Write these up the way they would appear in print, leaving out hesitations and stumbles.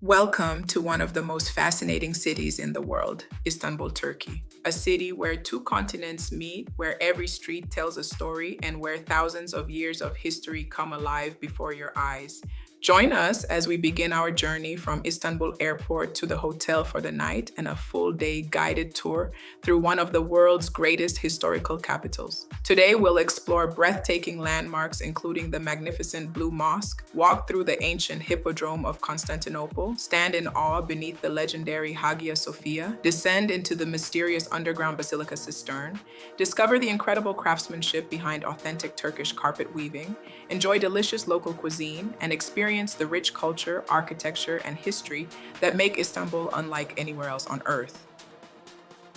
Welcome to one of the most fascinating cities in the world, Istanbul, Turkey. A city where two continents meet, where every street tells a story, and where thousands of years of history come alive before your eyes. Join us as we begin our journey from Istanbul Airport to the hotel for the night and a full day guided tour through one of the world's greatest historical capitals. Today, we'll explore breathtaking landmarks, including the magnificent Blue Mosque, walk through the ancient Hippodrome of Constantinople, stand in awe beneath the legendary Hagia Sophia, descend into the mysterious underground Basilica Cistern, discover the incredible craftsmanship behind authentic Turkish carpet weaving, enjoy delicious local cuisine, and experience the rich culture, architecture, and history that make Istanbul unlike anywhere else on earth.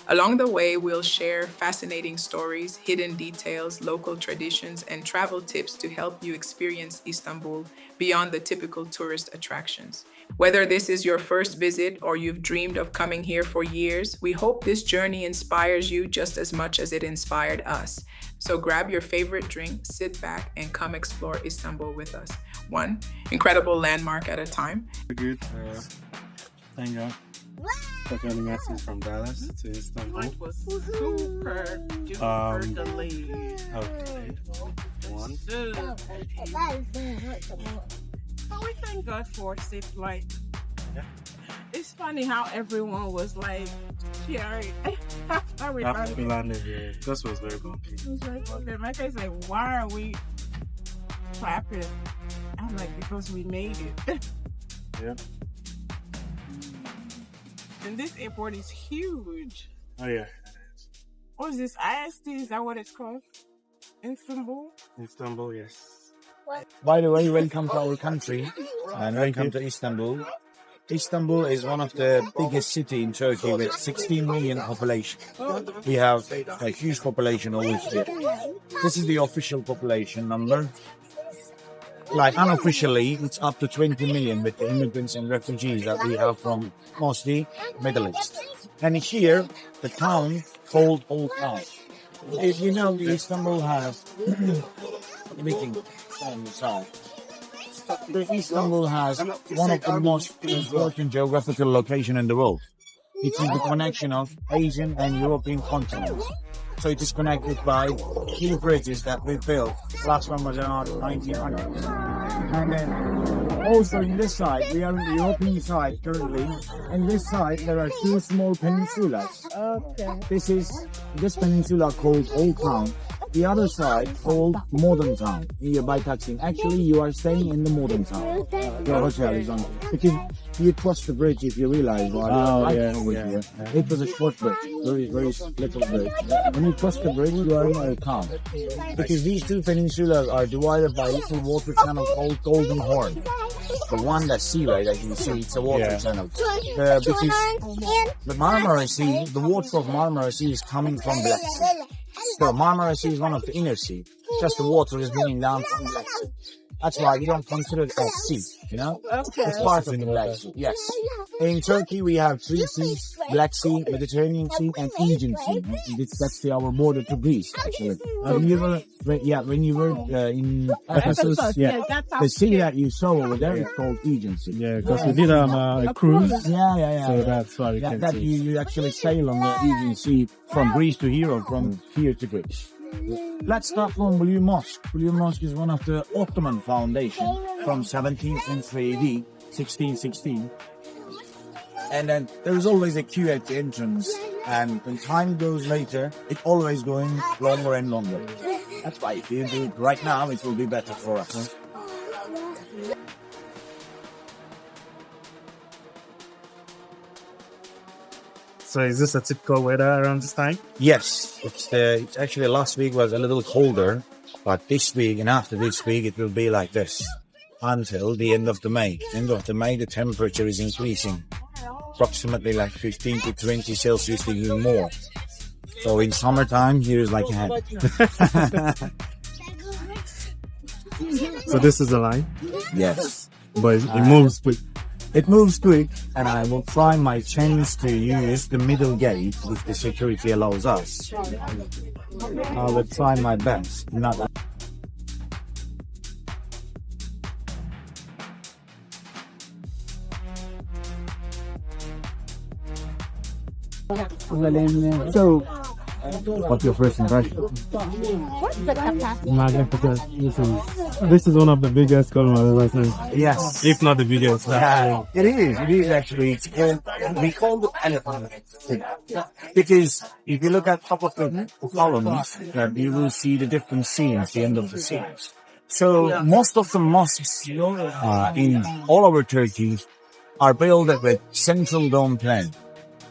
Along the way, we'll share fascinating stories, hidden details, local traditions, and travel tips to help you experience Istanbul beyond the typical tourist attractions. Whether this is your first visit or you've dreamed of coming here for years, we hope this journey inspires you just as much as it inspired us. So grab your favorite drink, sit back, and come explore Istanbul with us. One incredible landmark at a time. Good. Thank God for joining us from Dallas to Istanbul. It was super duper delayed. Okay. One. But we thank God for safe flight. Yeah. It's funny how everyone was like cheering after we After we landed. landed here, this was very bumpy. It was like, okay, my guy's like, why are we clapping? I'm like, because we made it. Yeah. And this airport is huge. Oh yeah. What is this? IST? Is that what it's called? Istanbul? Istanbul, yes. By the way, welcome to our country and welcome to Istanbul. Istanbul is one of the biggest city in Turkey with 16 million population. We have a huge population always here. This is the official population number. Like unofficially, it's up to 20 million with the immigrants and refugees that we have from mostly Middle East. And here, the town called Old Town. If you know, Istanbul has everything on the side. Istanbul has one of the most important geographical locations in the world. It is the connection of Asian and European continents. So it is connected by two bridges that we built. Last one was around 1900s. And then also in this side, we are on the European side currently. In this side, there are two small peninsulas. Okay. This peninsula called Old Town. The other side called Modern Town. Here by taxing. Actually, you are staying in the Modern Town. The hotel is on. Because you cross the bridge if you realize. It was a short bridge, very little bridge. When you cross the bridge, you are in a town. Because these two peninsulas are divided by a little water channel called Golden Horn. The one that's sea, right, as you see, it's a water channel. Because the Marmara Sea, the water of Marmara Sea is coming from Black Sea. So Marmara Sea is one of the inner sea. Just the water is bringing down from Black Sea. That's why we don't consider it as sea, you know? Okay. It's part of the Black Sea, yes. In Turkey, we have three seas, Black Sea, Mediterranean Sea, and Aegean Sea. That's our border to Greece, actually. When you were in Ephesus, the sea that you saw over there is called Aegean Sea. Yeah, because we did a cruise. Yeah. So that's why we can see. You actually sail on the Aegean Sea from Greece to here or from here to Greece. Let's start from Blue Mosque. Blue Mosque is one of the Ottoman foundation from 17th century AD, 1616. And then there is always a queue at the entrance. And when time goes later, it's always going longer and longer. That's why if you do it right now, it will be better for us. So is this a typical weather around this time? Yes, it's actually last week was a little colder, but this week and after this week it will be like this until the end of the May. End of the May, the temperature is increasing, approximately like 15 to 20 Celsius, even more. So in summertime, here is like a hand. So this is the line, Yes, but it moves quick. it moves quick, and I will try my chance to use the middle gate if the security allows us. I will try my best. Not. So, what's your first impression? Magnificent. This is one of the biggest columns I've ever seen. Yes. If not the biggest. Yeah, it is. It is actually. We call it elephant. Because if you look at top of the columns, you will see the different scenes, the end of the scenes. So most of the mosques in all over Turkey are built with central dome plan,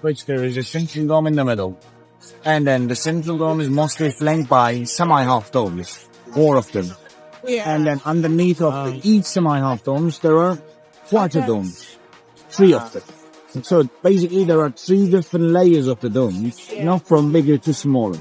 which there is a central dome in the middle. And then the central dome is mostly flanked by semi-half domes, 4 of them. And then underneath of each semi-half domes, there are quarter domes, 3 of them. So basically there are 3 different layers of the domes, not from bigger to smaller.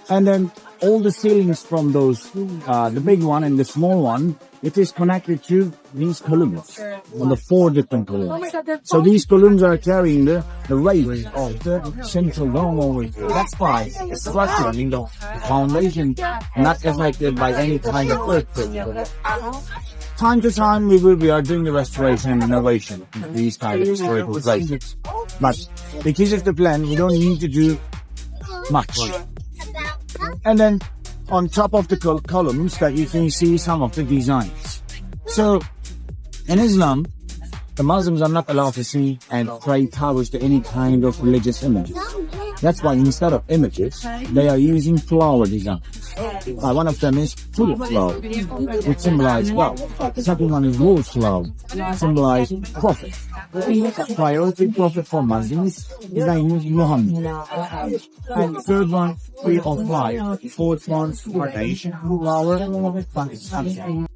And then all the ceilings from those, the big one and the small one, it is connected to these columns on the 4 different columns. So these columns are carrying the weight of the central dome over here. That's why the structure, the foundation, not affected by any kind of earthquake. Time to time, we are doing the restoration and renovation of these kind of historical places. But because of the plan, we don't need to do much. And then on top of the columns that you can see some of the designs. So in Islam, the Muslims are not allowed to see and pray towers to any kind of religious images. That's why instead of images, they are using flower designs. One of them is tulip flower, which symbolizes wealth. The second one is rose flower, symbolizing profit. The priority prophet for Muslims, his name is Muhammad. And the third one, tree of life. The fourth one, carnation flower, Pakistan.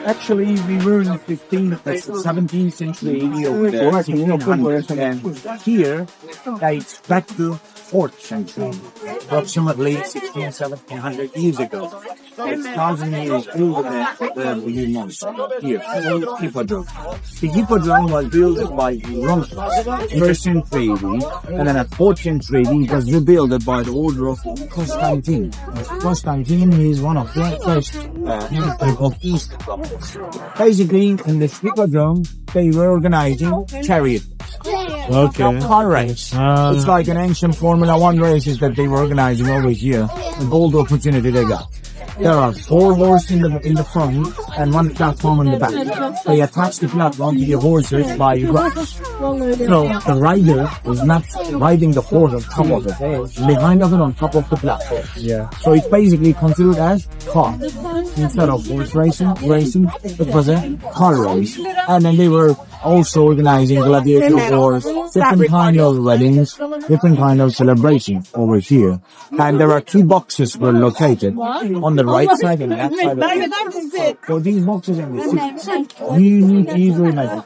Actually, we were in the 15th, 17th century over there, 1600s, and here dates back to 4th century, approximately 1700 years ago. It's 1,000 years older than the Blue Mosque here, Hippodrome. The Hippodrome was built by Romans, 1st century AD, and then at 4th century AD it was rebuilt by the order of Constantine. Constantine is one of the first emperors of Istanbul. Basically, in this Hippodrome, they were organizing chariot. Okay. Car race. It's like an ancient Formula 1 races that they were organizing over here, and all the opportunity they got. There are 4 horses in the front and 1 platform in the back. They attach the platform to the horses by ropes. So the rider is not riding the horse on top of it, behind of it on top of the platform. Yeah. So it's basically considered as car. Instead of horse racing, it was a car race. And then they were also organizing gladiator wars, different kind of weddings, different kind of celebrations over here. And there are 2 boxes were located on the right side and left side of the So these boxes and the seats, you need to easily imagine.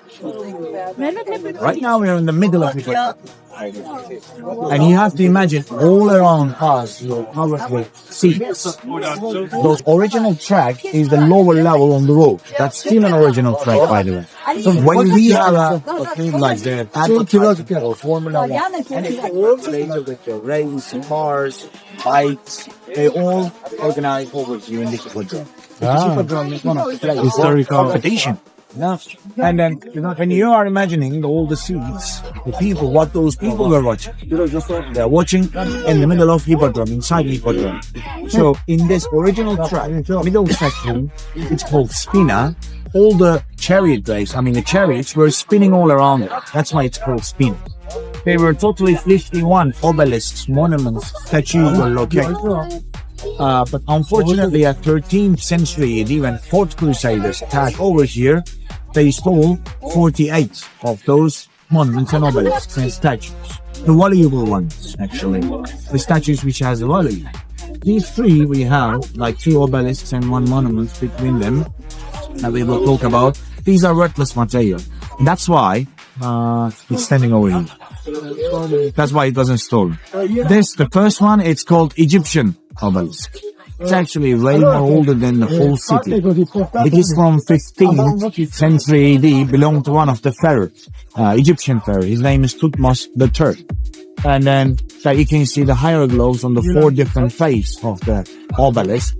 Right now we are in the middle of it. And you have to imagine all around us, covered with seats. Those original track is the lower level on the road. That's still an original track, by the way. So when we have a thing like the advertising or Formula 1, and it works later with the race, cars, bikes, they all organize over here in the Hippodrome. The Hippodrome is one of the historical competition. Yeah. And then, when you are imagining all the seats, the people, what those people were watching, they're watching in the middle of Hippodrome, inside Hippodrome. So, in this original track, middle section, it's called Spina. All the chariot race, the chariots were spinning all around it. That's why it's called Spina. There were totally 51 obelisks, monuments, statues were located. But unfortunately, at 13th century AD, when 4th Crusaders attacked over here, they stole 48 of those monuments and obelisks and statues. The valuable ones, actually. The statues which has a value. These three we have, like 2 obelisks and 1 monument between them, that we will talk about. These are worthless material. That's why it's standing over here. That's why it wasn't stolen. This, the first one, it's called Egyptian obelisk. It's actually way more older than the whole city. It is from 15th century AD, belonged to one of the pharaohs, Egyptian pharaoh. His name is Thutmose III. And then you can see the hieroglyphs on the 4 different faces of the obelisk.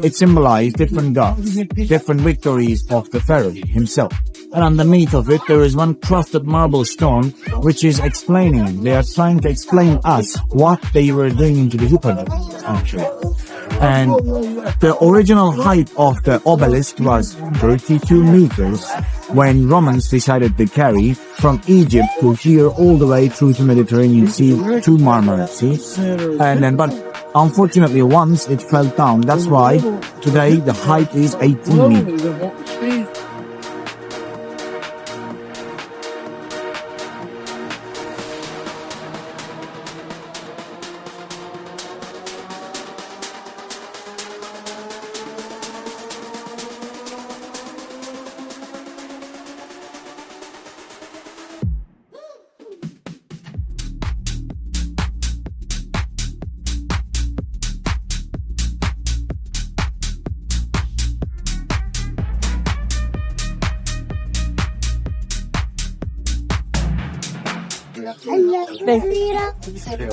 It symbolizes different gods, different victories of the pharaoh himself. And underneath of it, there is one crafted marble stone, which is explaining, they are trying to explain us what they were doing into the Hippodrome, actually. And the original height of the obelisk was 32 meters when Romans decided to carry from Egypt to here all the way through the Mediterranean Sea to Marmara Sea. And then, but unfortunately, once it fell down, that's why today the height is 18 meters.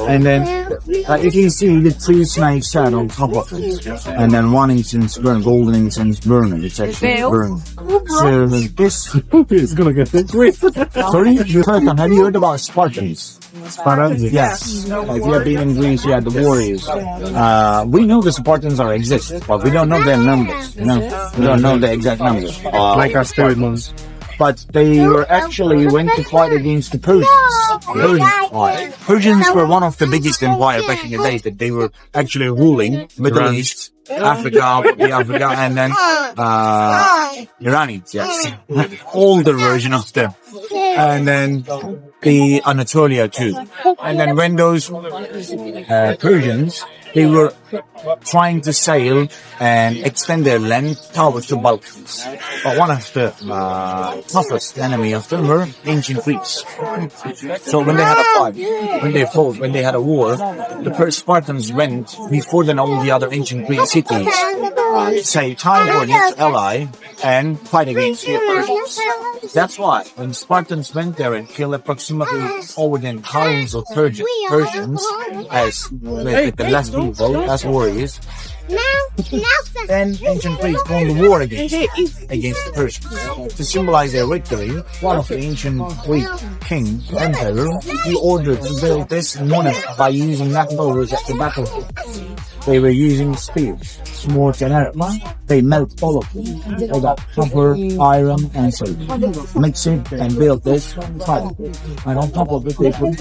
And then you can see the 3 snakes sat on top of it. And then 1 incense burn, golden incense burner. It's actually burned. So this It's gonna get this. sorry, Turkan, have you heard about Spartans? Spartans? Yes. If you have been in Greece, you had the warriors. We know the Spartans are exist, but we don't know their numbers. You know, we don't know the exact numbers. Like our spirit monks. But they were actually went to fight against the Persians. Persians were one of the biggest empire back in the days that they were actually ruling Middle East, Africa, and then Iranians, yes. Older version of them. And then the Anatolia too. And then when those Persians, they were trying to sail and extend their land towards the Balkans. But one of the toughest enemy of them were ancient Greeks. So when they had a fight, when they fought, when they had a war, the first Spartans went before than all the other ancient Greek cities, say time for this ally and fight against the Persians. That's why when Spartans went there and killed approximately over 10,000 of Persians as with the last people, as warriors, then ancient Greeks won the war against the Persians. To symbolize their victory, one of the ancient Greek king, emperor, he ordered to build this monument by using leftovers at the battlefield. They were using spears, swords and arrows. They melt all of them. They got copper, iron and silver. Mix it and build this trial. And on top of it, they put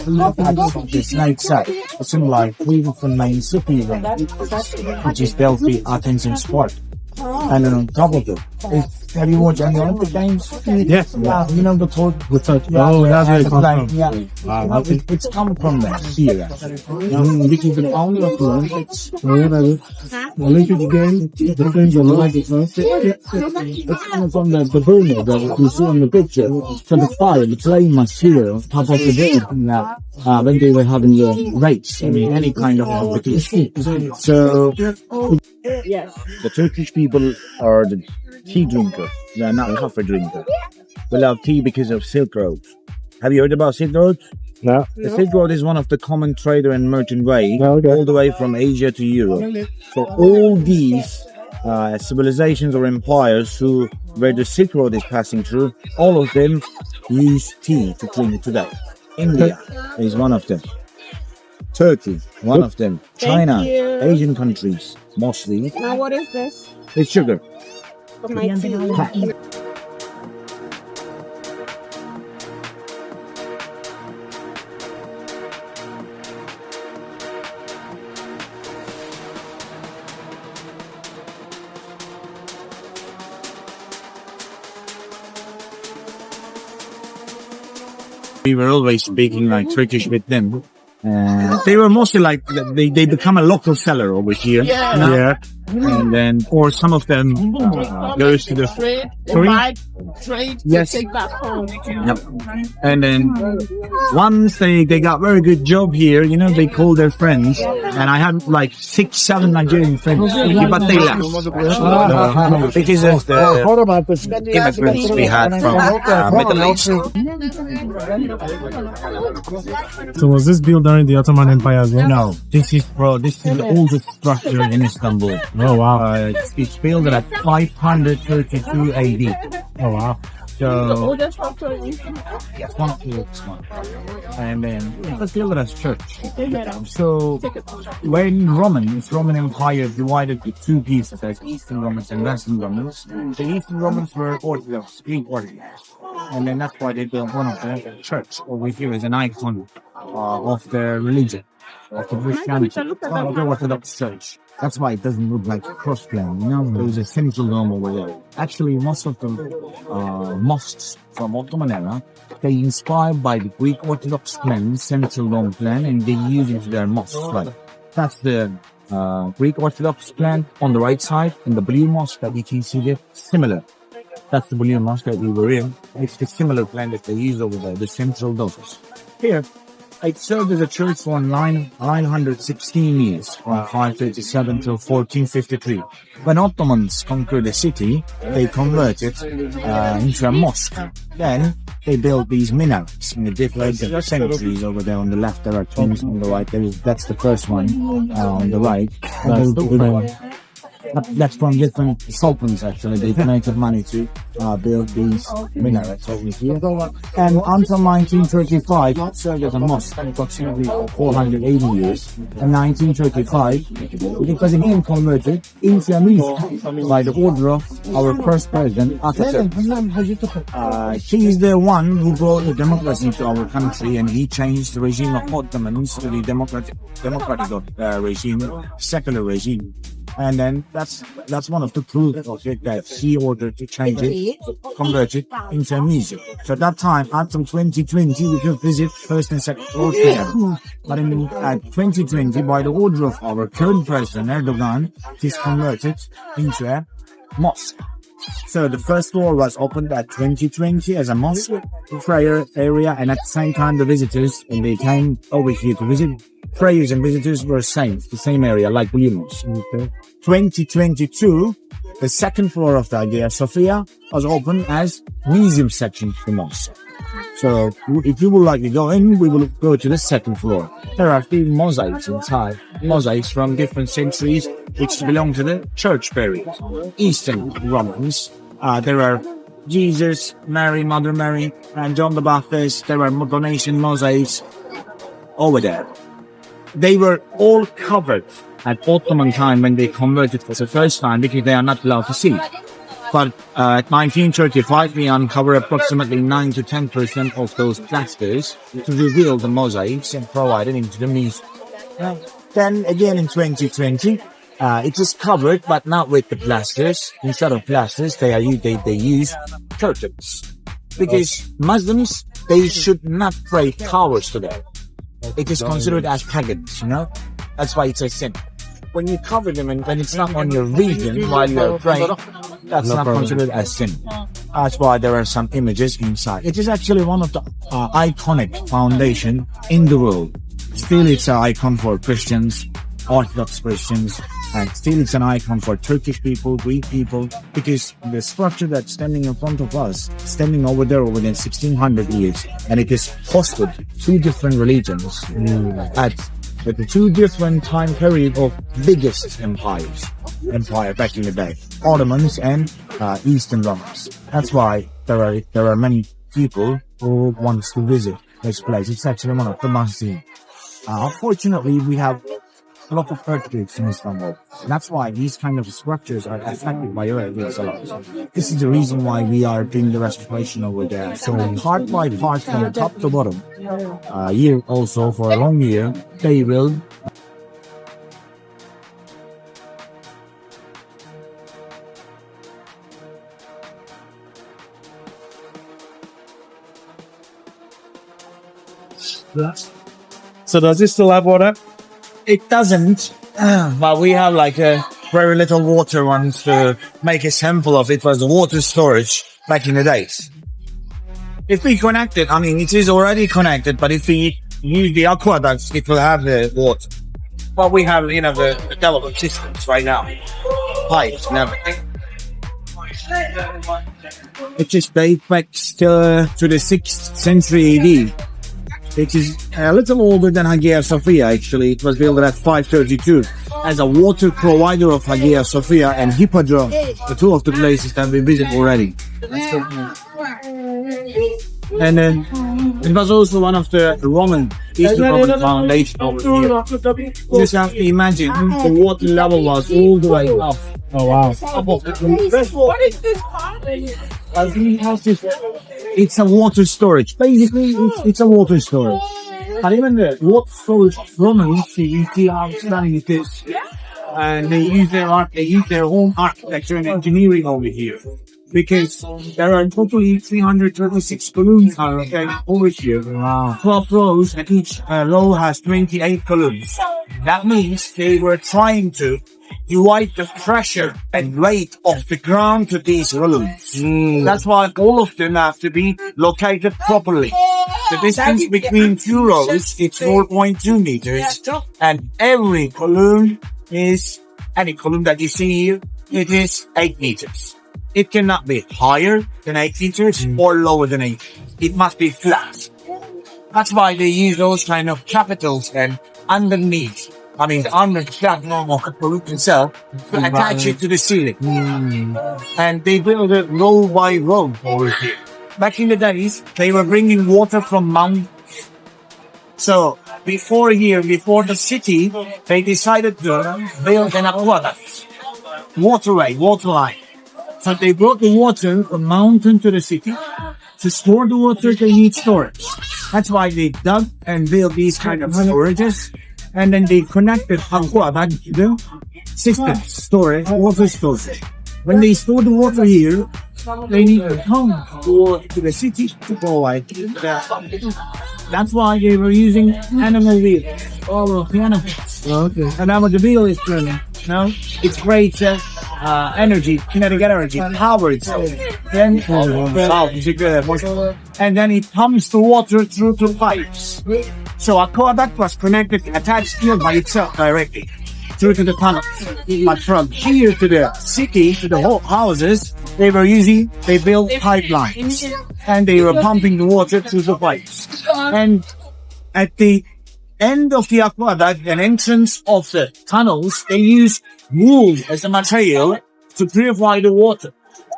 this snake side to symbolize three of the main cities, which is Delphi, Athens and Sparta. And then on top of it, have you watched any Olympic Games? Yes. Yeah, you know the torch? Oh, that's very fun. Yeah. It's come from there, here. This is the founder of the Olympics. Olympic Games, the things are like it. It's coming from the burner that you see in the picture. So the fire, the flame was here on top of the building now, when they were having the race, I mean, any kind of competition. So, the Turkish people are the tea drinker. They are not coffee drinker. We love tea because of Silk Road. Have you heard about Silk Road? No. The Silk Road is one of the common trader and merchant way, all the way from Asia to Europe. So all these civilizations or empires where the Silk Road is passing through, all of them use tea to drink today. India is one of them. Turkey, one of them. China, Asian countries, mostly. Now what is this? It's sugar. For my tea. We were always speaking like Turkish with them. They were mostly like they become a local seller over here. Yeah. And then, or some of them goes to the trade yes. to take back home. Yep. And then once they got very good job here, you know, they called their friends, and I had like 6-7 Nigerian friends, but they left because of the immigrants we had from Middle East. So was this built during the Ottoman Empire as well? No, this is the oldest structure in Istanbul. Oh wow. It's built at 532 AD. Oh wow. So That's structure. yes, one of the oldest one. And then it was built as church. So when Roman Empire divided into two pieces as Eastern Romans and Western Romans, the Eastern Romans were Orthodox, Greek Orthodox. And then that's why they built one of the church over here as an icon of their religion, of the Christianity, of the Orthodox Church. That's why it doesn't look like a cross plan, you know? There's a central dome over there. Actually, most of the mosques from Ottoman era, they inspired by the Greek Orthodox plan, central dome plan, and they use it in their mosques. Right? That's the Greek Orthodox plan on the right side, and the Blue Mosque that you can see there, similar. That's the Blue Mosque that we were in. It's the similar plan that they use over there, the central domes. Here, it served as a church for 916 years, from 537 till 1453. When Ottomans conquered the city, they converted into a mosque. Then they built these minarets in the different centuries. Over there on the left, there are twins. On the right, that's the first one on the right. That's from different sultans, actually. They donated money to build these minarets over here. And until 1935, it served as a mosque, approximately 480 years. In 1935, it was again converted into a museum by the order of our first president, Atatürk. He is the one who brought the democracy to our country, and he changed the regime of Ottomans to the democratic regime, secular regime. And then that's one of the proofs of it, that he ordered to change it, convert it into a museum. So at that time, until 2020, we could visit first and second floor together. But in 2020, by the order of our current president, Erdogan, it is converted into a mosque. So the first floor was opened at 2020 as a mosque, prayer area, and at the same time the visitors, when they came over here to visit, prayers and visitors were the same area, like Blue Mosque. 2022, the second floor of the Hagia Sophia was opened as museum section of the mosque. So if you would like to go in, we will go to the second floor. There are 3 mosaics inside, mosaics from different centuries which belong to the church period. Eastern Romans, there are Jesus, Mary, Mother Mary, and John the Baptist. There are donation mosaics over there. They were all covered at Ottoman time when they converted for the first time, because they are not allowed to see. But at 1935, we uncovered approximately 9 to 10% of those plasters to reveal the mosaics and provide it into the museum. Then again in 2020, it is covered, but not with the plasters. Instead of plasters, they use curtains, because Muslims, they should not pray towers today. It is considered as pagans, you know. That's why it's a sin. When you cover them and when it's not on your region while you're praying, that's not considered as sin. That's why there are some images inside. It is actually one of the iconic foundation in the world. Still, it's an icon for Christians, Orthodox Christians, and still it's an icon for Turkish people, Greek people, because the structure that's standing in front of us, standing over there over the 1600 years, and it is hosted 2 different religions at the 2 different time period of biggest empire back in the day, Ottomans and Eastern Romans. That's why there are many people who wants to visit this place. It's actually one of the must-see. Unfortunately, we have a lot of earthquakes in Istanbul. That's why these kind of structures are affected by earthquakes a lot. This is the reason why we are doing the restoration over there. So part by part, from top to bottom, year also for a long year, they will So does this still have water? It doesn't, but we have like a very little water ones to make a sample of. It was the water storage back in the days. If we connect it, I mean, it is already connected, but if we use the aqueducts, it will have the water. But we have, you know, the development systems right now, pipes and everything. It just dates back to the 6th century AD. It is a little older than Hagia Sophia, actually. It was built at 532 as a water provider of Hagia Sophia and Hippodrome, the two of the places that we visit already. And then it was also one of the Eastern Roman foundation over here. Just have to imagine the water level was all the way up. Oh wow. What is this called? It's a water storage. Basically, it's a water storage. And even the water storage of Romans, you see how stunning it is. And they use their own architecture and engineering over here. Because there are totally 326 columns over here. Wow. 12 rows, and each row has 28 columns. That means they were trying to divide the pressure and weight of the ground to these columns. That's why all of them have to be located properly. The distance between two rows is 4.2 meters, and every column is, any column that you see here, it is 8 meters. It cannot be higher than 8 meters or lower than 8. It must be flat. That's why they use those kind of capitals and underneath. I mean, under the flat normal roof itself to attach it to the ceiling. And they build it row by row over here. Back in the days, they were bringing water from mountains. So before the city, they decided to build an aqueduct, water line. So they brought the water from mountain to the city. To store the water, they need storage. That's why they dug and built these kind of storages. And then they connected aqueduct to the system storage, water storage. When they store the water here, they need to come to the city to provide that. That's why they were using animal wheels, all of the animals. Okay. And now the wheel is turning. Now it's great energy, kinetic energy, power itself. Then and then it pumps the water through the pipes. So aqueduct was connected, attached here by itself directly through to the tunnel. But from here to the city, to the whole houses, they built pipelines, and they were pumping the water through the pipes. And at the end of the aqueduct and entrance of the tunnels, they use wool as a material to purify the water.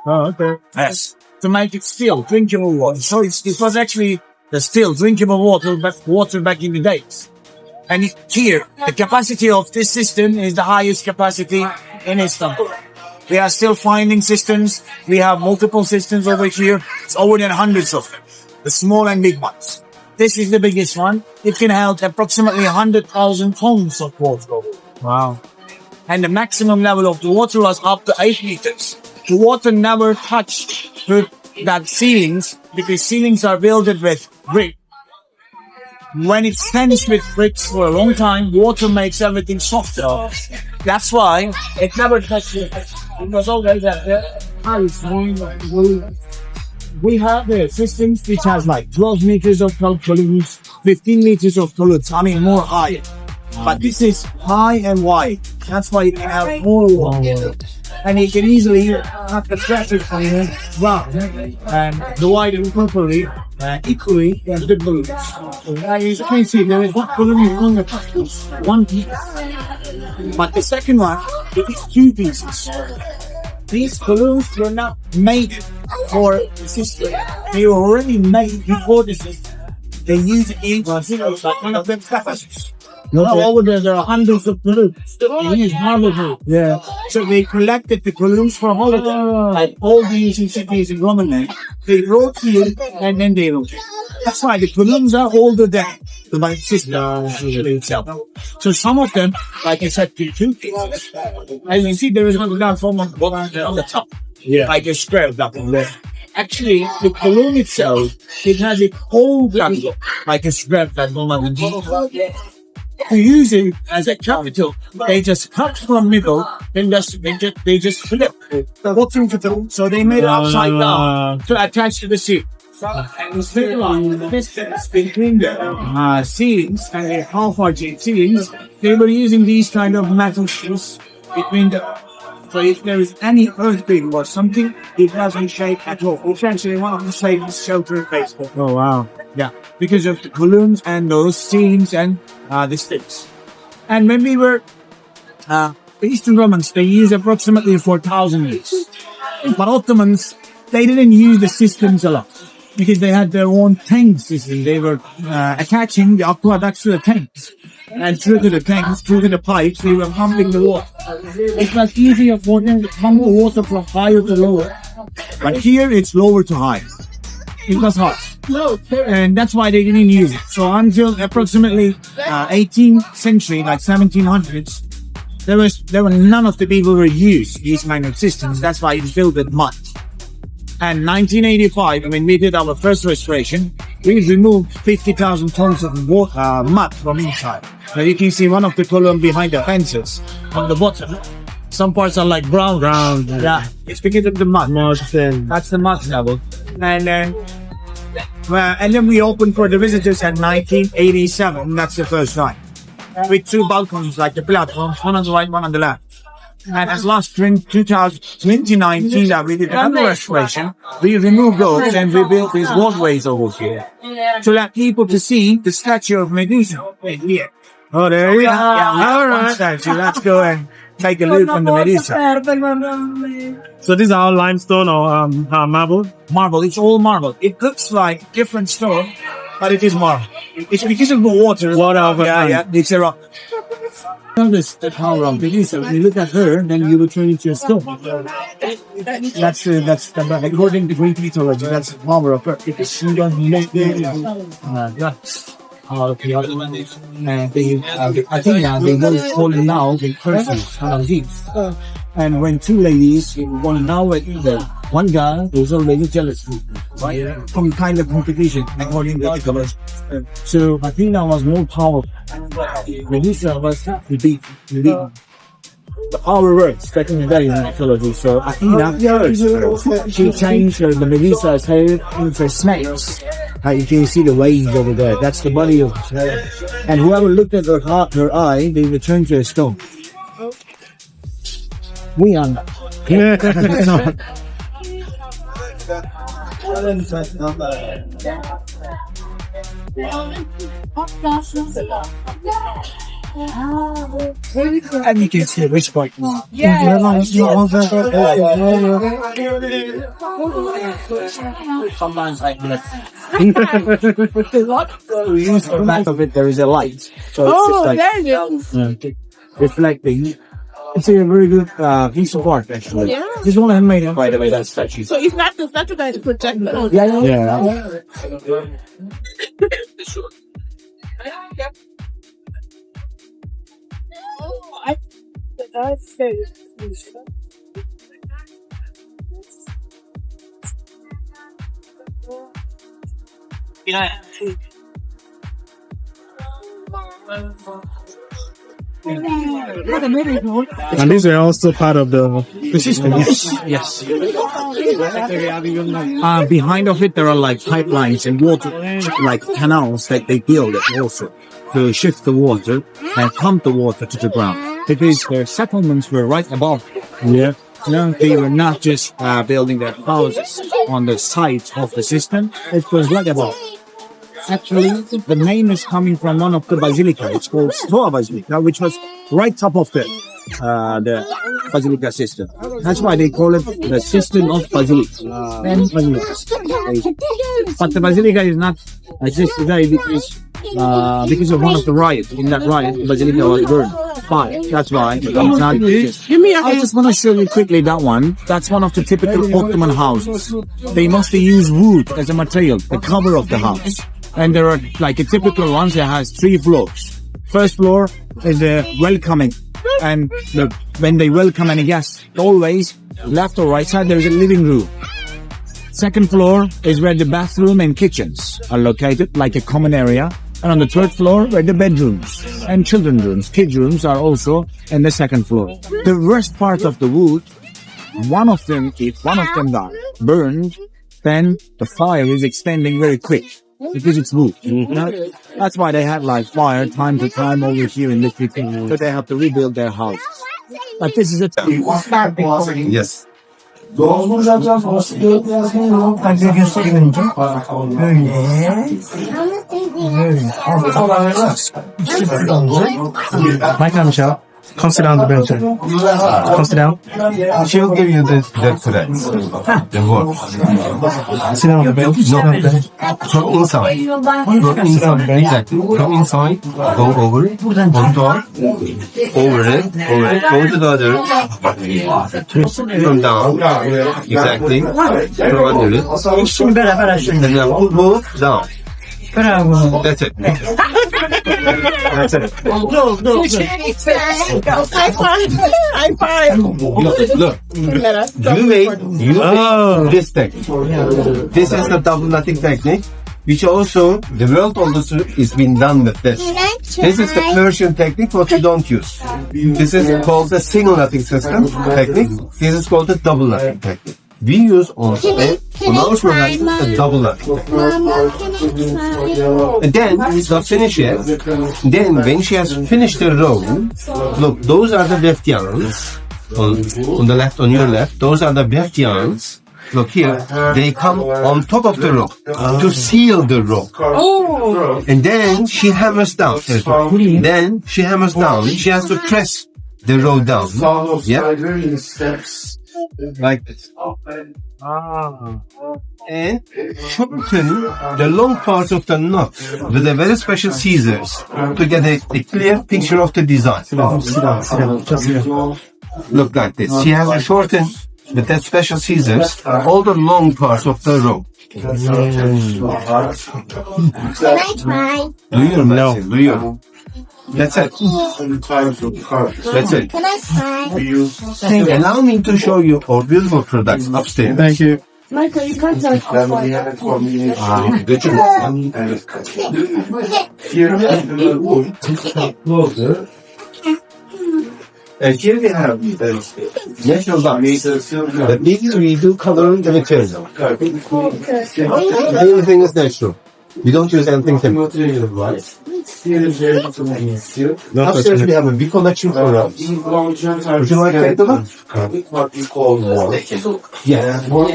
Oh, okay. Yes, to make it still drinkable water. So it was actually the still drinkable water back in the days. And here, the capacity of this cistern is the highest capacity in Istanbul. We are still finding cisterns. We have multiple cisterns over here. It's over than hundreds of them, the small and big ones. This is the biggest one. It can hold approximately 100,000 tons of water. Wow. And the maximum level of the water was up to 8 meters. The water never touched that ceilings, because ceilings are built with brick. When it stands with bricks for a long time, water makes everything softer. That's why it never touched it. Because always we have the systems which has like 12 meters of columns, 15 meters of columns, I mean more high. But this is high and wide. That's why you can have more water. And you can easily have the pressure from here round and divide it properly, equally as the balloons. As you can see, there is one balloon on the one piece. But the second one, it is 2 pieces. These balloons were not made for the system. They were already made before the system. They use it in like one of them capacitors. Over there are hundreds of balloons. They use marble balloons. Yeah. So they collected the balloons from all of them, like all these cities in Roman land. They wrote here and then they wrote. That's why the balloons are older than the system itself. So some of them, like I said, 2 pieces. As you see, there is another form on the top. Yeah. Like a square up on there. Actually, the column itself, it has a whole capital, like a square platform on the D. To use it as a capital, they just cut from middle, then they just flip the bottom to the, so they made it upside down to attach to the seat. And it's very long distance between the seats and the half-arching seats. They were using these kind of metal sheets between the. So if there is any earthquake or something, it doesn't shake at all. It's actually one of the safest shelter in baseball. Oh wow. Yeah, because of the columns and those seams and the sticks. And when we were, the Eastern Romans, they used approximately 4,000 years. But Ottomans, they didn't use the systems a lot because they had their own tank system. They were attaching the aqueducts to the tanks. And through to the tanks, through to the pipes, they were pumping the water. It was easier for them to pump the water from higher to lower. But here, it's lower to high. It was hot. And that's why they didn't use it. So until approximately 18th century, like 1700s, there were none of the people were used these kind of systems. That's why it's built with mud. And 1985, when we did our first restoration, we removed 50,000 tons of water, mud from inside. Now you can see one of the columns behind the fences on the bottom. Some parts are like brown. Yeah, it's because of the mud. That's the mud level. And then we opened for the visitors in 1987. That's the first time. With two balconies like the platforms, one on the right, one on the left. And as last 2019 that we did another restoration, we removed those and we built these walkways over here to let people to see the statue of Medusa here. Oh, there you go. Yeah, all right. Statue. Let's go and take a look on the Medusa. So these are all limestone or marble? Marble. It's all marble. It looks like different stone, but it is marble. It's because of the water. Water over time. Yeah. It's a rock. Notice the power of Medusa. When you look at her, then you will turn into a stone. That's according to Greek mythology. That's the power of her. Because she doesn't make guts. I think they both falling now with persons and thieves. And when two ladies, one now and one guy was already jealous, right? Some kind of competition according to mythology. So Athena was more powerful. Medusa was the power words back in the day in mythology. So Athena first, she changed the Medusa's hair into snakes. You can see the waves over there. That's the body of her. And whoever looked at her eye, they returned to a stone. We are not. And you can see which part. Sometimes I the back of it there is a light. So it's just like reflecting. It's a very good piece of art actually. Yeah. This one I made it by the way, that statue. So it's not the statue that is projected. Yeah. And these are also part of the system. Yes. Behind of it, there are like pipelines and water, like canals that they build also to shift the water and pump the water to the ground. Because their settlements were right above. Yeah. They were not just building their houses on the sides of the system. It was right above. Actually, the name is coming from one of the basilica. It's called Stoa Basilica, which was right top of the Basilica Cistern. That's why they call it the Cistern of Basilica. But the Basilica is not exist today because of one of the riots. In that riot, the Basilica was burned. Fire. That's why it's not exist. I just want to show you quickly that one. That's one of the typical Ottoman houses. They mostly use wood as a material, the cover of the house. And there are like a typical ones that has 3 floors. First floor is the welcoming. And when they welcome any guest, always left or right side there is a living room. Second floor is where the bathroom and kitchens are located, like a common area. And on the third floor, where the bedrooms and children's rooms, kids' rooms are also in the second floor. The worst part of the wood, if one of them are burned, then the fire is extending very quick because it's wood. You know? That's why they have like fire time to time over here in this city. So they have to rebuild their house. But this is a Yes. Mike and Michelle, come sit down the bench. Come sit down. She'll give you the correct. The word. Sit down on the bench. No, from inside. From inside. Exactly. From inside. Go over it. On top. Over it. Over it. Go to the other. From down. Exactly. From under it. And then move down. That's it. That's it. Look. You made this technique. This is the double knotting technique, which also the world also is being done with this. This is the Persian technique, what we don't use. This is called the single knotting system technique. This is called the double knotting technique. We use on our product a double knotting technique. And then it's not finished yet. Then when she has finished the row, look, those are the left yarns. On the left, on your left, those are the left yarns. Look here, they come on top of the row to seal the row. And then she hammers down. Then she hammers down. She has to press the row down. Yeah? Like this. And shorten the long part of the knot with a very special scissors to get a clear picture of the design. Look like this. She has to shorten with that special scissors all the long parts of the row. Can I try? Do you? No. Do you? That's it. That's it. Can I try? Allow me to show you our beautiful products upstairs. Thank you. Michael, you can't touch And here we have natural dyes. That means we do coloring the material. Everything is natural. We don't use anything chemical. Upstairs we have a big collection for us. Would you like to take a look? Yeah. What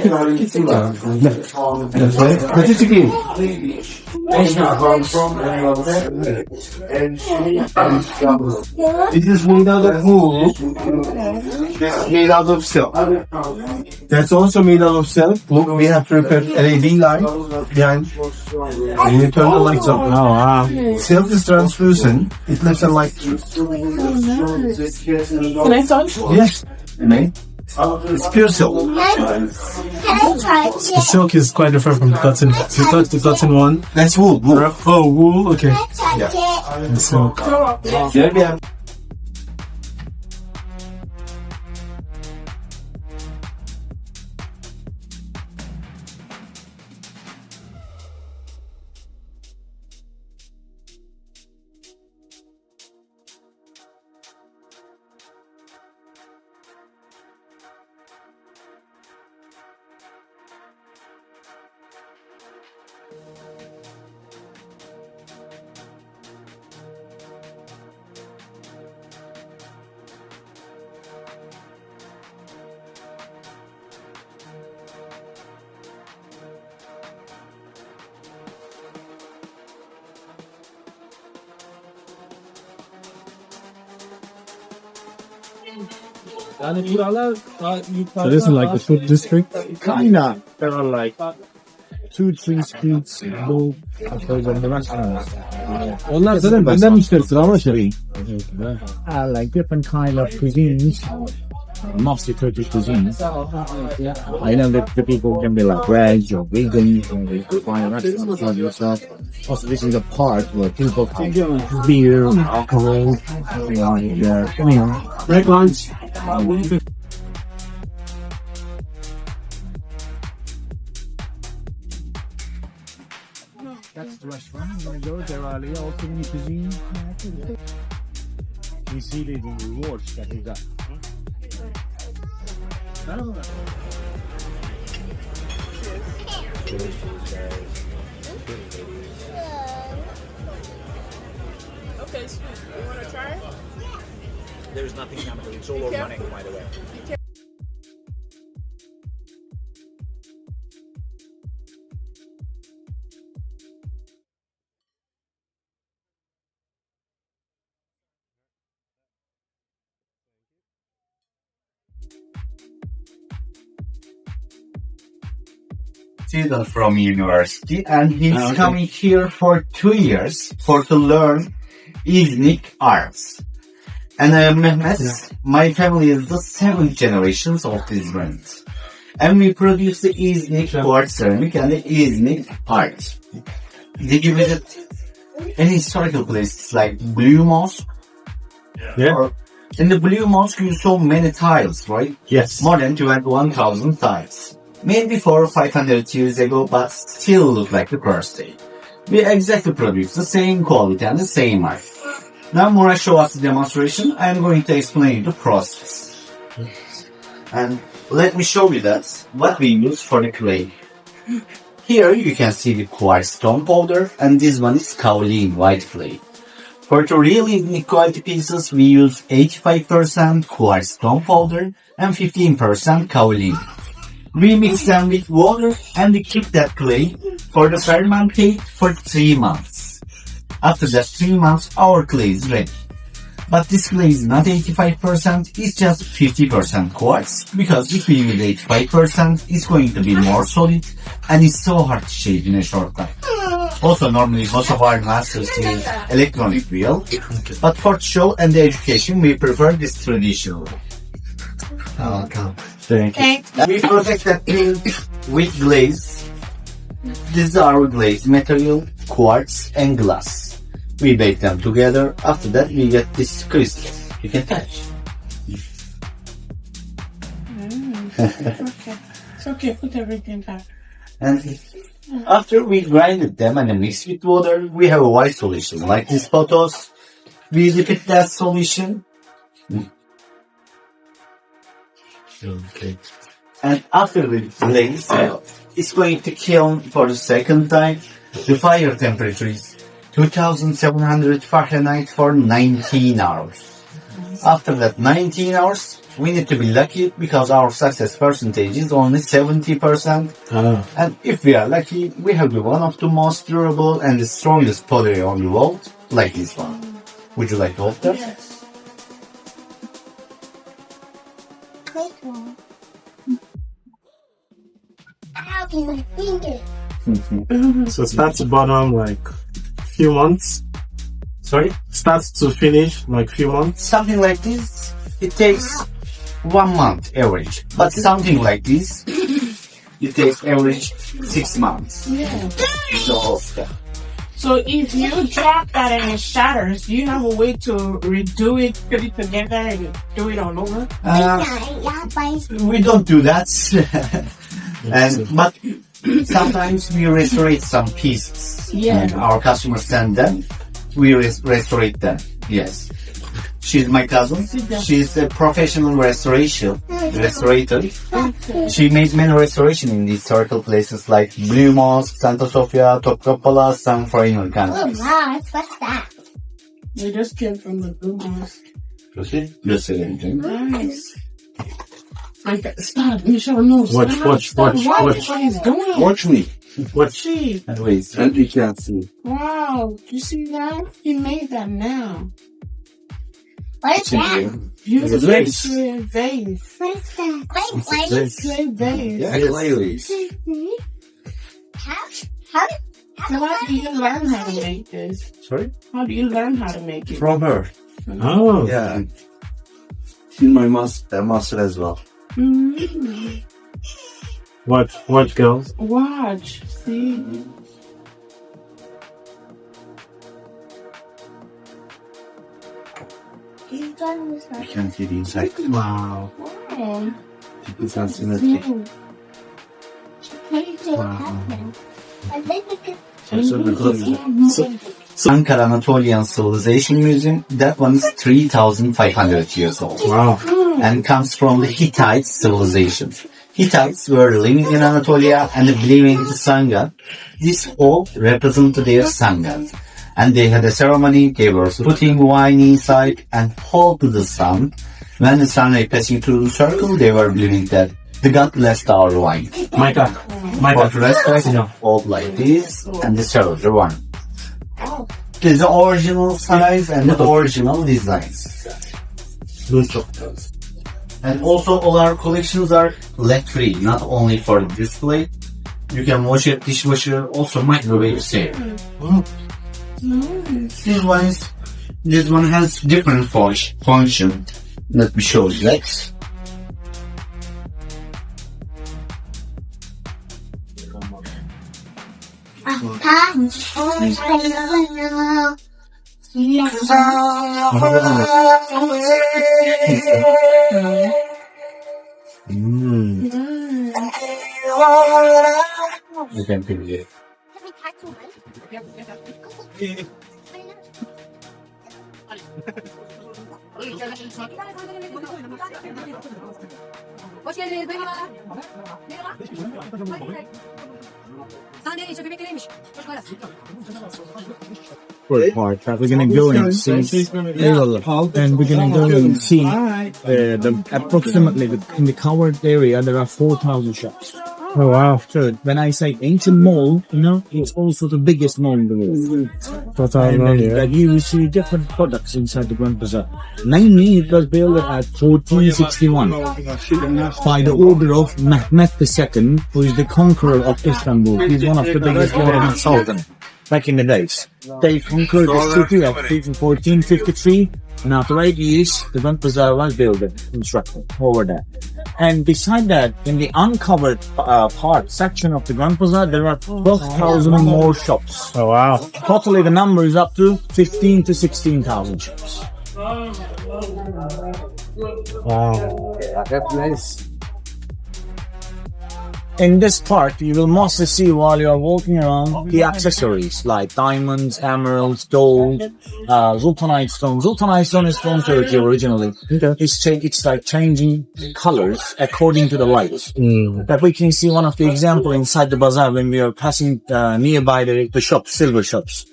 is it again? It is made out of wool. It's made out of silk. That's also made out of silk. Look, we have prepared LED light behind. When you turn the lights on. Oh, wow. Silk is translucent. It lets the light through. Can I touch? Yes. It's pure silk. Can I try? The silk is quite different from the cotton. You touch the cotton one. That's wool. Wool. Oh, wool? Okay. Can I touch it? And silk. There we have. So this is like the food district? Kinda. There are like 2-3 streets go the restaurants. Onlar zaten benden müşterisi ama şey. Like different kind of cuisines. Mostly Turkish cuisine. I know that the people can be like veg or vegan or they find restaurants for yourself. Also, this is a part where people take beer, alcohol, Break lunch. That's the restaurant. I'm going to go there earlier. Also, mini cuisine. You see the rewards that we got. Okay, sweet. You want to try it? There's nothing coming. It's all running, by the way. Student from university, and he's coming here for 2 years to learn ethnic arts. And Mehmet, my family is the 7th generations of this brand. And we produce the ethnic quartz ceramic and the ethnic art. Did you visit any historical places like Blue Mosque? Yeah. Or in the Blue Mosque you saw many tiles, right? Yes. More than 21,000 tiles. Made before 500 years ago, but still look like the first day. We exactly produce the same quality and the same art. Now Murat show us the demonstration. I am going to explain you the process. And let me show you that what we use for the clay. Here you can see the quartz stone powder, and this one is kaolin white clay. For the really unique quality pieces, we use 85% quartz stone powder and 15% kaolin. We mix them with water and we keep that clay for the fermentate for 3 months. After that 3 months, our clay is ready. But this clay is not 85%, it's just 50% quartz, because if we use 85%, it's going to be more solid and it's so hard to shape in a short time. Also, normally most of our masters use electronic wheel, but for show and the education, we prefer this traditional. Welcome. Thank you. We protect that paint with glaze. This is our glaze material, quartz and glass. We bake them together. After that, we get this crystal. You can touch. Okay. It's okay. Put everything back. And after we grinded them and mix with water, we have a white solution like these photos. We repeat that solution. Okay. And after the glaze, it's going to kiln for the second time. The fire temperature is 2700 Fahrenheit for 19 hours. After that 19 hours, we need to be lucky because our success percentage is only 70%. And if we are lucky, we have one of the most durable and the strongest pottery on the world, like this one. Would you like to hold that? Yes. Ow, my finger. So start to bottom like few months. Sorry? Start to finish like few months. Something like this, it takes 1 month average. But something like this, it takes average 6 months. Yeah. The whole stuff. So if you drop that and it shatters, do you have a way to redo it, put it together, and do it all over? We don't do that. But sometimes we restore some pieces. Yeah. And our customers send them. We restore them. Yes. She's my cousin. She's a professional restorator. She made many restorations in these historical places like Blue Mosque, Santa Sofia, Topkapı Palace, some foreign countries. Oh, what's that? We just came from the Blue Mosque. Nice. Stop, Michelle knows. Watch. What he's doing. Watch me. Watch. See. Anyways, And you can't see. Wow, you see that? He made that now. What is that? Beautiful vase. clay vase. What is that? Clay vase. yeah, anyways. How do you learn how to make this? Sorry? How do you learn how to make it? From her. Oh. Yeah. She's my master as well. Mm-hmm. Watch, girls. Watch. See? you done this I right? can see the inside. Wow. Wow. It's not symmetry. See? How do you say what happened? I think we could Sunken Anatolian Civilization Museum, that one is 3,500 years old. Wow. And comes from the Hittite civilization. Hittites were living in Anatolia and believing in the sun god. This hall represented their sun god. And they had a ceremony, they were putting wine inside and hold to the sun. When the sun was passing through the circle, they were believing that the god blessed our wine. My God. My But God. the rest was hold like this and this was the one. This is the original size and the original designs. And also all our collections are lead free, not only for display. You can wash it, dishwasher, also microwave safe. This one has different function. Let me show you that. You can feel it. Hoş geldiniz. Merhaba. Merhaba. Sahnenin içi bebekleriymiş. Çocuklara. Part that we're gonna go and see, and we're gonna go and see approximately in the covered area there are 4,000 shops. Oh, wow. So when I say ancient mall, it's also the biggest mall in the world. And you will see different products inside the Grand Bazaar. Namely, it was built at 1461 by the order of Mehmet II, who is the conqueror of Istanbul. He's one of the biggest Ottoman sultans back in the days. They conquered the city at 1453, and after 8 years, the Grand Bazaar was built and constructed over there. And beside that, in the uncovered section of the Grand Bazaar, there are 12,000 more shops. Oh, wow. Totally, the number is up to 15 to 16,000 shops. Wow. That's nice. In this part, you will mostly see while you are walking around the accessories like diamonds, emeralds, gold, Sultanite stone. Sultanite stone is from Turkey originally. Okay. It's like changing colors according to the light. That we can see one of the example inside the bazaar when we are passing nearby the shops, silver shops.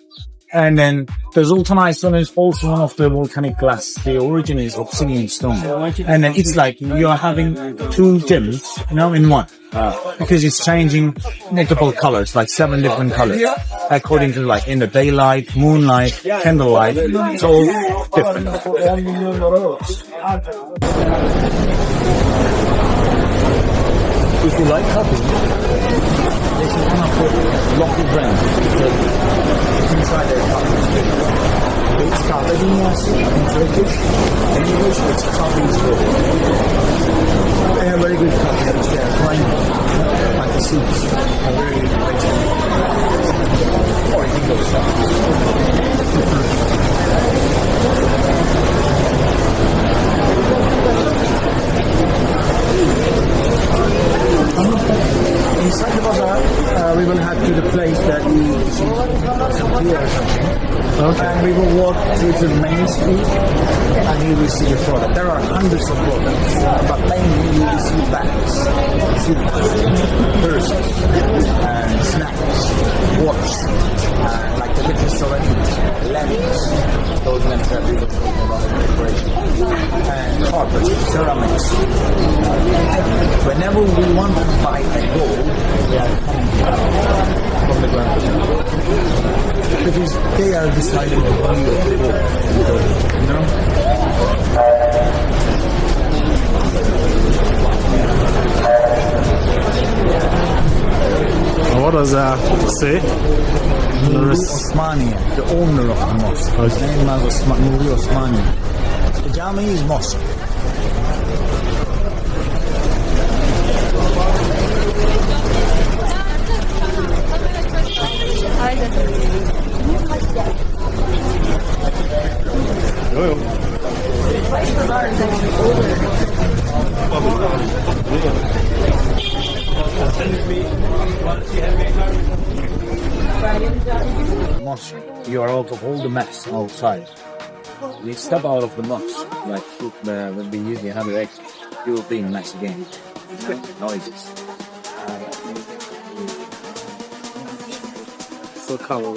And then the Sultanite stone is also one of the volcanic glass. The origin is obsidian stone. And then it's like you are having two gems, in one. Because it's changing multiple colors, like 7 different colors. According to like in the daylight, moonlight, candlelight. It's all different. If you like coffee, this is one of the local brands. Inside their coffee. It's Kahvedinas in Turkish. In English, it's coffee store. They have very good coffee. It's their fine, like the soups. Are very rich. Or you can go inside the bazaar, we will head to the place that we see some beer or something. Okay. And we will walk through to the main street and you will see the product. There are hundreds of products, but mainly you will see bags, purses, and snacks, watch, like the little souvenirs, lamps, those lamps that we were talking about in decoration, and carpets, ceramics. Whenever we want to buy a gold, we are coming from the Grand Bazaar. Because they are deciding the value of the gold, What does that say? Nuri Osmani, the owner of the mosque. His name is Nuri Osmani. The Jami is mosque. Mosque, you are out of all the mess outside. You step out of the mosque, like when we usually have an exit, you will be in mess again. Noises. So color.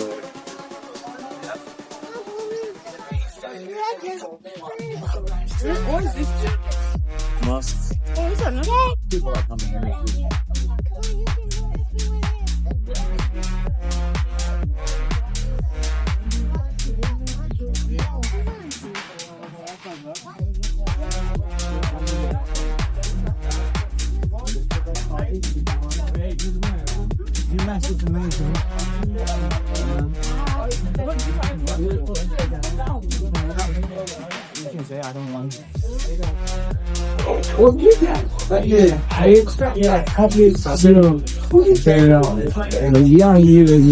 Mosque. People are coming here. It's amazing. You can say I don't want it. You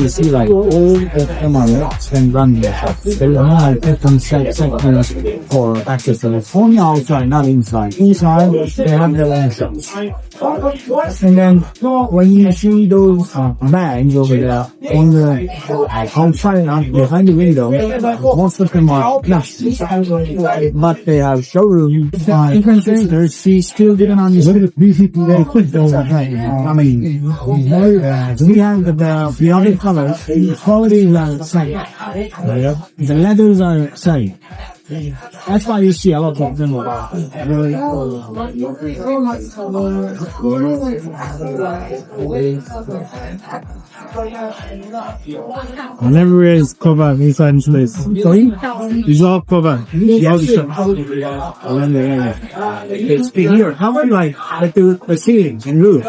see like all of them are lost and running. There are different sections for access to the phone outside, not inside. Inside, they have their own shops. And then when you see those bags over there on the outside behind the window, most of them are plastic, but they have showroom. You can say she still didn't understand. I mean, we have the other colors. The quality are the same. The leathers are the same. That's why you see a lot of them. Whenever it's covered inside this place. Sorry? It's all covered. It's been here. How about like the ceilings and roof?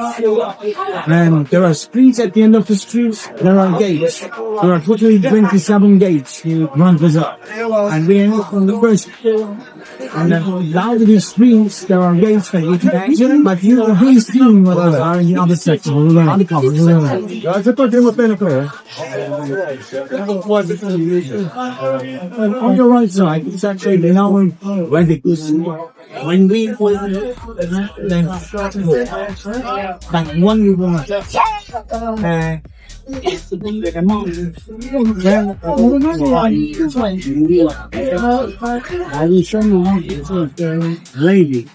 And there are streets at the end of the streets. There are gates. There are totally 27 gates you run this up. And we end up on the first. And then down to the streets, there are gates that you can exit, but you will be seeing what are in the other section. On your right side, it's actually now when we like one I will show you lady.